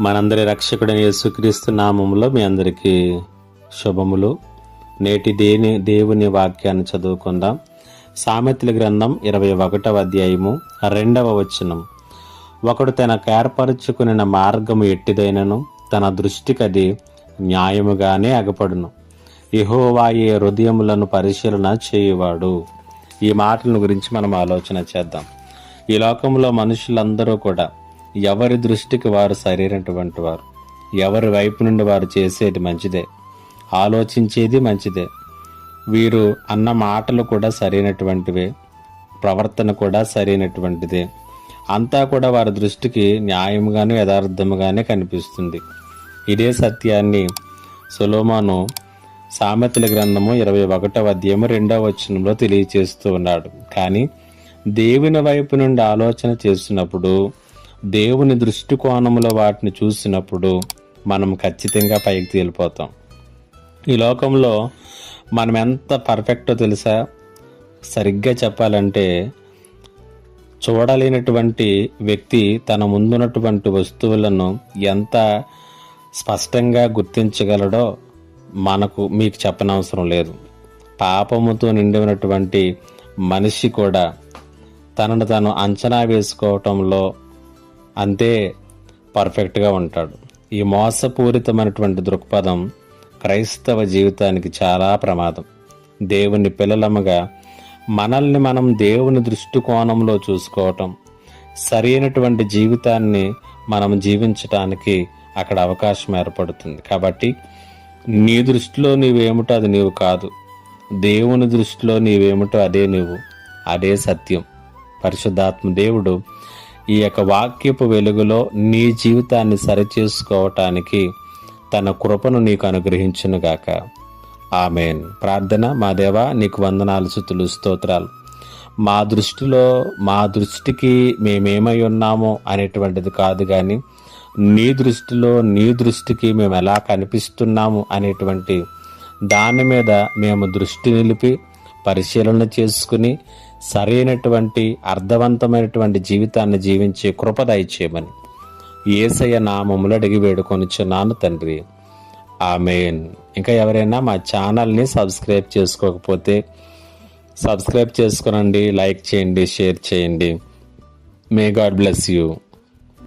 మనందరి రక్షకుడైన యేసుక్రీస్తు నామములో మీ అందరికీ శుభములు. నేటి దేవుని వాక్యాన్ని చదువుకుందాం. సామెతల గ్రంథం 21వ అధ్యాయము 2వ వచనం. ఒకడు తనకు ఏర్పరచుకున్న మార్గము ఎట్టిదైనను తన దృష్టికది న్యాయముగానే అగపడును. యెహోవాయే హృదయములను పరిశీలన చేయువాడు. ఈ మాటల గురించి మనం ఆలోచన చేద్దాం. ఈ లోకంలో మనుషులందరూ కూడా ఎవరి దృష్టికి వారు సరైనటువంటి వారు, ఎవరి వైపు నుండి వారు చేసేది మంచిదే, ఆలోచించేది మంచిదే. వీరు అన్న మాటలు కూడా సరైనటువంటివే, ప్రవర్తన కూడా సరైనటువంటిదే. అంతా కూడా వారి దృష్టికి న్యాయంగానే యథార్థముగానే కనిపిస్తుంది. ఇదే సత్యాన్ని సొలొమోను సామెతల గ్రంథము 21వ అధ్యాయము 2వ వచనంలో తెలియచేస్తూ ఉన్నాడు. కానీ దేవుని వైపు నుండి ఆలోచన చేసినప్పుడు, దేవుని దృష్టికోణంలో వాటిని చూసినప్పుడు మనం ఖచ్చితంగా పైకి తేలిపోతాం. ఈ లోకంలో మనం ఎంత పర్ఫెక్టో తెలుసా? సరిగ్గా చెప్పాలంటే చూడలేనటువంటి వ్యక్తి తన ముందున్నటువంటి వస్తువులను ఎంత స్పష్టంగా గుర్తించగలడో మీకు చెప్పనవసరం లేదు. పాపముతో నిండి ఉన్నటువంటి మనిషి కూడా తనను తాను అంచనా వేసుకోవటంలో అంతే పర్ఫెక్ట్గా ఉంటాడు. ఈ మోసపూరితమైనటువంటి దృక్పథం క్రైస్తవ జీవితానికి చాలా ప్రమాదం. దేవుని పిల్లలముగా మనల్ని మనం దేవుని దృష్టికోణంలో చూసుకోవటం, సరైనటువంటి జీవితాన్ని మనం జీవించటానికి అక్కడ అవకాశం ఏర్పడుతుంది. కాబట్టి నీ దృష్టిలో నీవేమిటో అది నీవు కాదు, దేవుని దృష్టిలో నీవేమిటో అదే నీవు, అదే సత్యం. పరిశుద్ధాత్మ దేవుడు ఈ యొక్క వాక్యపు వెలుగులో నీ జీవితాన్ని సరిచేసుకోవటానికి తన కృపను నీకు అనుగ్రహించునుగాక. ఆమేన్. ప్రార్థన. మా దేవా, నీకు వందనాలు, స్తుతులు, స్తోత్రాలు. మా దృష్టికి మేమేమై ఉన్నామో అనేటువంటిది కాదు, కానీ నీ దృష్టికి మేము ఎలా కనిపిస్తున్నాము అనేటువంటి దాని మీద మేము దృష్టి నిలిపి పరిశీలన చేసుకుని సరైనటువంటి అర్థవంతమైనటువంటి జీవితాన్ని జీవించే కృప దయచేయమని యేసయ్య నామములో అడిగి వేడుకొనిచున్నాను తండ్రి. ఆమేన్. ఇంకా ఎవరైనా మా ఛానల్ని సబ్స్క్రైబ్ చేసుకోకపోతే సబ్స్క్రైబ్ చేసుకోనండి, లైక్ చేయండి, షేర్ చేయండి. May God bless you.